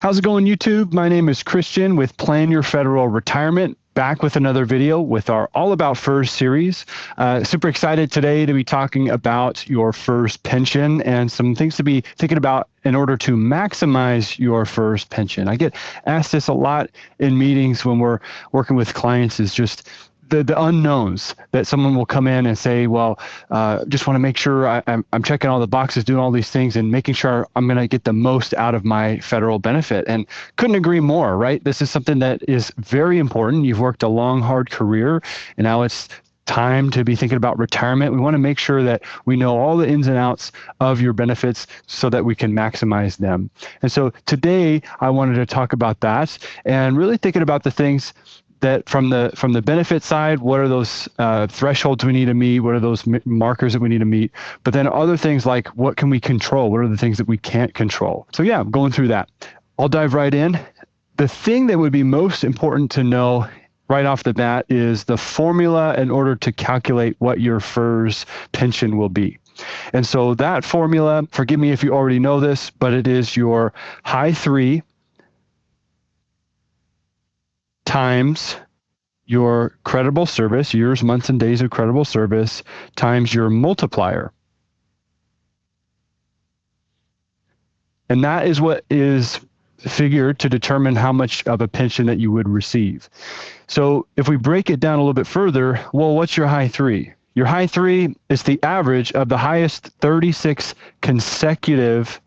How's it going, YouTube? My name is Christian with Plan Your Federal Retirement, back with another video with our All About FERS series. Super excited today to be talking about your FERS pension and some things to be thinking about in order to maximize your FERS pension. I get asked this a lot in meetings when we're working with clients, is just the unknowns that someone will come in and say, well, just want to make sure I'm checking all the boxes, doing all these things and making sure I'm going to get the most out of my federal benefit. And couldn't agree more, right? This is something that is very important. You've worked a long, hard career, and now it's time to be thinking about retirement. We want to make sure that we know all the ins and outs of your benefits so that we can maximize them. And so today I wanted to talk about that and really thinking about the things that from the benefit side, what are those thresholds we need to meet? What are those markers that we need to meet? But then other things like, what can we control? What are the things that we can't control? So yeah, going through that. I'll dive right in. The thing that would be most important to know right off the bat is the formula in order to calculate what your FERS pension will be. And so that formula, forgive me if you already know this, but it is your high 3 times your credible service, years, months, and days of credible service, times your multiplier. And that is what is figured to determine how much of a pension that you would receive. So if we break it down a little bit further, well, what's your high 3? Your high 3 is the average of the highest 36 consecutive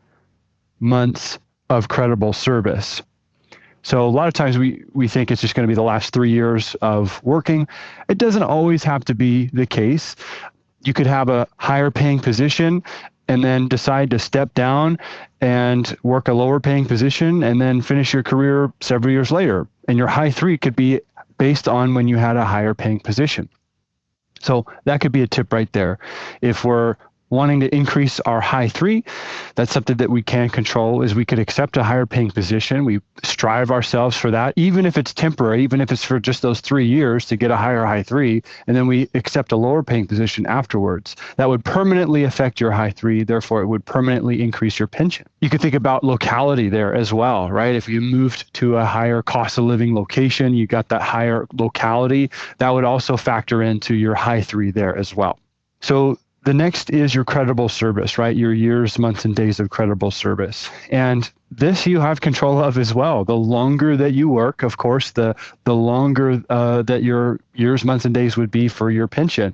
months of credible service. So a lot of times we think it's just going to be the last 3 years of working. It doesn't always have to be the case. You could have a higher paying position and then decide to step down and work a lower paying position and then finish your career several years later. And your high 3 could be based on when you had a higher paying position. So that could be a tip right there. If we're wanting to increase our high 3, that's something that we can control, is we could accept a higher paying position. We strive ourselves for that, even if it's temporary, even if it's for just those 3 years to get a higher high 3, and then we accept a lower paying position afterwards. That would permanently affect your high 3, therefore it would permanently increase your pension. You could think about locality there as well, right? If you moved to a higher cost of living location, you got that higher locality, that would also factor into your high 3 there as well. So the next is your credible service, right? Your years, months, and days of credible service. And this you have control of as well. The longer that you work, of course, the longer that your years, months, and days would be for your pension.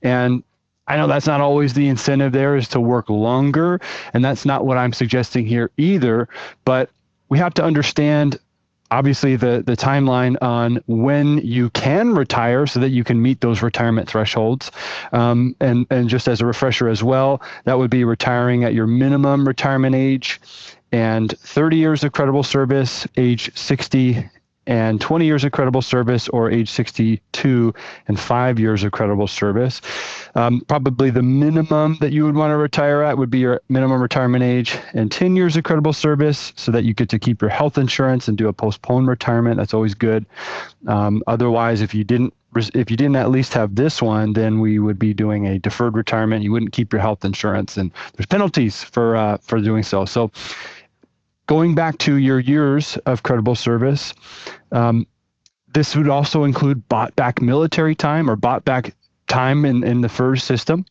And I know that's not always the incentive there, is to work longer. And that's not what I'm suggesting here either. But we have to understand, obviously, the timeline on when you can retire so that you can meet those retirement thresholds. And just as a refresher as well, that would be retiring at your minimum retirement age and 30 years of credible service, age 60, and 20 years of credible service, or age 62 and 5 years of credible service. Probably the minimum that you would want to retire at would be your minimum retirement age and 10 years of credible service, so that you get to keep your health insurance and do a postponed retirement. That's always good. Otherwise, if you didn't at least have this one, then we would be doing a deferred retirement. You wouldn't keep your health insurance, and there's penalties for doing so. So going back to your years of credible service, this would also include bought back military time or bought back time in the FERS system.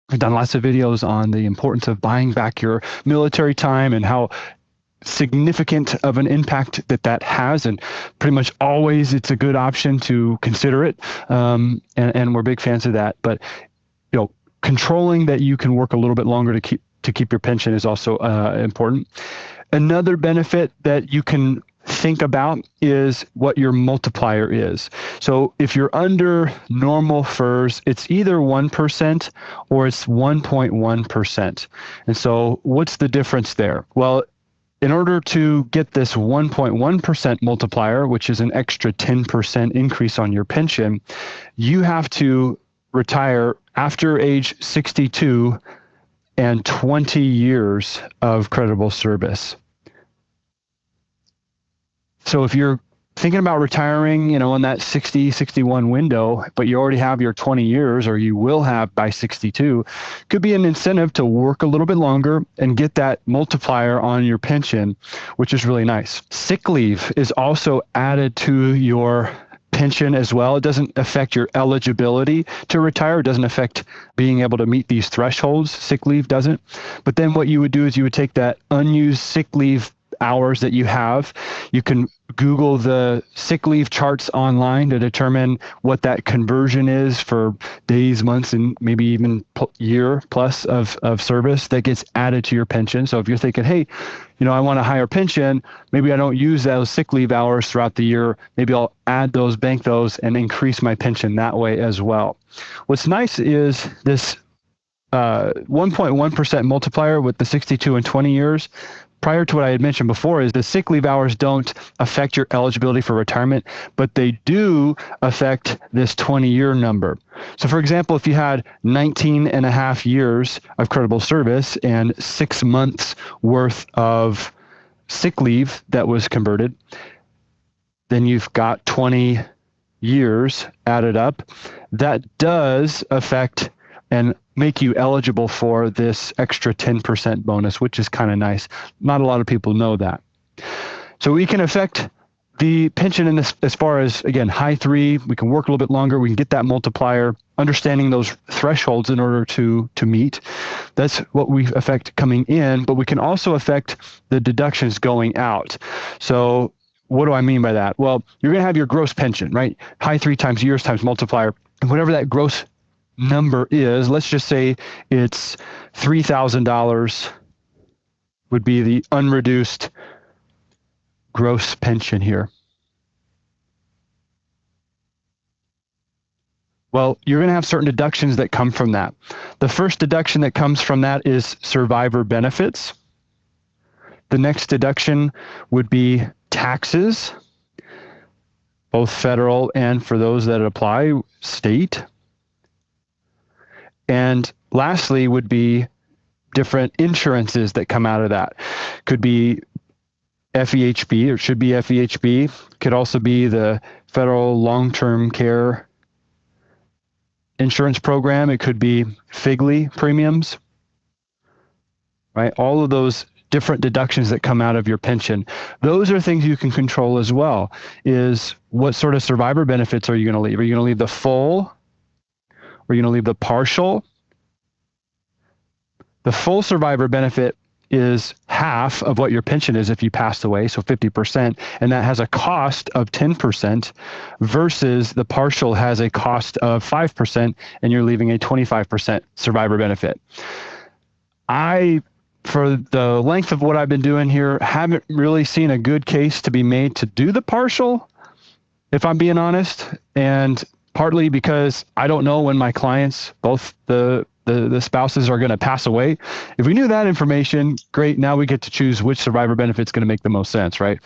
I've done lots of videos on the importance of buying back your military time and how significant of an impact that has, and pretty much always it's a good option to consider it, and we're big fans of that. But controlling that you can work a little bit longer to keep your pension is also important. Another benefit that you can think about is what your multiplier is. So if you're under normal FERS, it's either 1% or it's 1.1%. And so what's the difference there? Well, in order to get this 1.1% multiplier, which is an extra 10% increase on your pension, you have to retire after age 62 and 20 years of credible service. So if you're thinking about retiring, in that 60, 61 window, but you already have your 20 years, or you will have by 62, could be an incentive to work a little bit longer and get that multiplier on your pension, which is really nice. Sick leave is also added to your pension as well. It doesn't affect your eligibility to retire. It doesn't affect being able to meet these thresholds. Sick leave doesn't. But then what you would do is you would take that unused sick leave hours that you have. You can Google the sick leave charts online to determine what that conversion is for days, months, and maybe even year plus of service that gets added to your pension. So if you're thinking, hey, I want a higher pension, maybe I don't use those sick leave hours throughout the year. Maybe I'll add those, bank those, and increase my pension that way as well. What's nice is this 1.1% multiplier with the 62 and 20 years. Prior to what I had mentioned before, is the sick leave hours don't affect your eligibility for retirement, but they do affect this 20-year number. So for example, if you had 19 and a half years of creditable service and 6 months worth of sick leave that was converted, then you've got 20 years added up. That does affect and make you eligible for this extra 10% bonus, which is kind of nice. Not a lot of people know that. So we can affect the pension in this as far as, again, high 3, we can work a little bit longer, we can get that multiplier, understanding those thresholds in order to meet. That's what we affect coming in, but we can also affect the deductions going out. So what do I mean by that? Well, you're going to have your gross pension, right? High 3 times years times multiplier, and whatever that gross number is, let's just say it's $3,000 would be the unreduced gross pension here. Well, you're going to have certain deductions that come from that. The first deduction that comes from that is survivor benefits. The next deduction would be taxes, both federal and, for those that apply, state. And lastly would be different insurances that come out of that. Could be FEHB, or should be FEHB. Could also be the federal long-term care insurance program. It could be FIGLI premiums, right? All of those different deductions that come out of your pension. Those are things you can control as well. Is what sort of survivor benefits are you going to leave? Are you going to leave the full? Or are you going to leave the partial? The full survivor benefit is half of what your pension is if you passed away, so 50%, and that has a cost of 10% versus the partial has a cost of 5%, and you're leaving a 25% survivor benefit. For the length of what I've been doing here, haven't really seen a good case to be made to do the partial, if I'm being honest, and partly because I don't know when my clients, both the spouses, are going to pass away. If we knew that information, great. Now we get to choose which survivor benefit is going to make the most sense, right?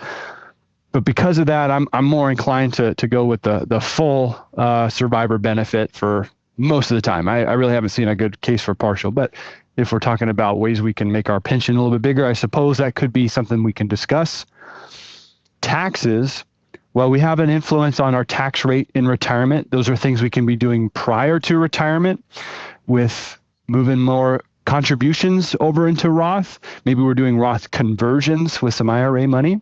But because of that, I'm more inclined to go with the full survivor benefit for most of the time. I really haven't seen a good case for partial. But if we're talking about ways we can make our pension a little bit bigger, I suppose that could be something we can discuss. Taxes. Well, we have an influence on our tax rate in retirement. Those are things we can be doing prior to retirement with moving more contributions over into Roth. Maybe we're doing Roth conversions with some IRA money.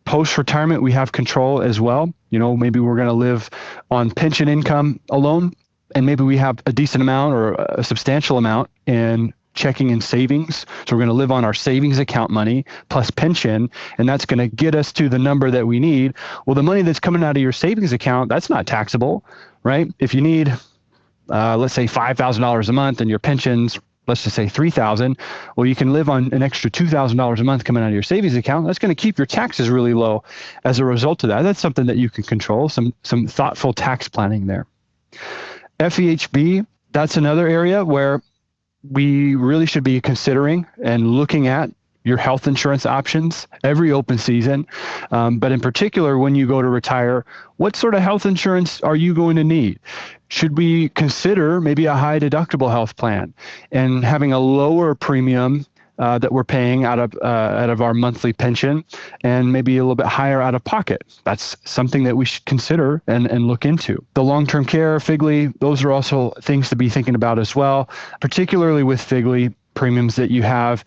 Post-retirement, we have control as well. Maybe we're going to live on pension income alone, and maybe we have a decent amount or a substantial amount in checking and savings. So we're going to live on our savings account money plus pension, and that's going to get us to the number that we need. Well, the money that's coming out of your savings account, that's not taxable, right? If you need, let's say $5,000 a month and your pension's, let's just say $3,000, well, you can live on an extra $2,000 a month coming out of your savings account. That's going to keep your taxes really low as a result of that. That's something that you can control, some thoughtful tax planning there. FEHB, that's another area where we really should be considering and looking at your health insurance options every open season. But in particular, when you go to retire, what sort of health insurance are you going to need? Should we consider maybe a high deductible health plan and having a lower premium that we're paying out of our monthly pension, and maybe a little bit higher out of pocket. That's something that we should consider and look into. The long-term care, FIGLI, those are also things to be thinking about as well, particularly with FIGLI premiums that you have.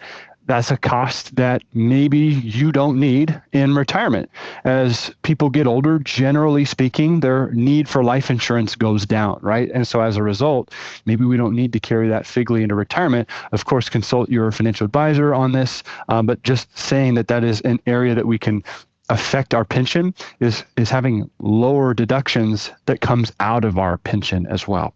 That's a cost that maybe you don't need in retirement. As people get older, generally speaking, their need for life insurance goes down, right? And so as a result, maybe we don't need to carry that FIGLI into retirement. Of course, consult your financial advisor on this, but just saying that is an area that we can affect our pension is having lower deductions that comes out of our pension as well.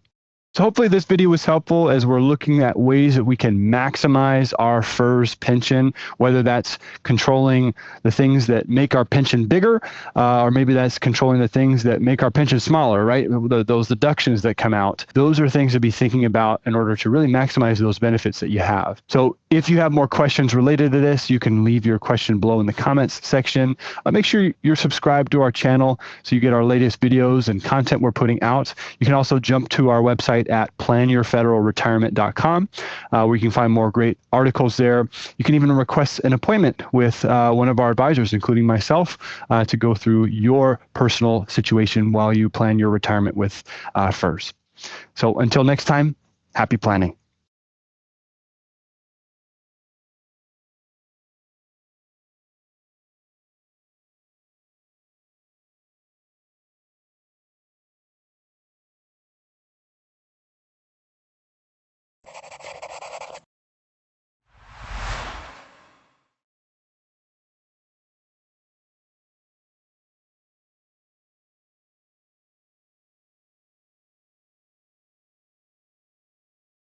So hopefully this video was helpful as we're looking at ways that we can maximize our FERS pension, whether that's controlling the things that make our pension bigger, or maybe that's controlling the things that make our pension smaller, right? Those deductions that come out. Those are things to be thinking about in order to really maximize those benefits that you have. So if you have more questions related to this, you can leave your question below in the comments section. Make sure you're subscribed to our channel so you get our latest videos and content we're putting out. You can also jump to our website at planyourfederalretirement.com, where you can find more great articles there. You can even request an appointment with one of our advisors, including myself, to go through your personal situation while you plan your retirement with FERS. So until next time, happy planning.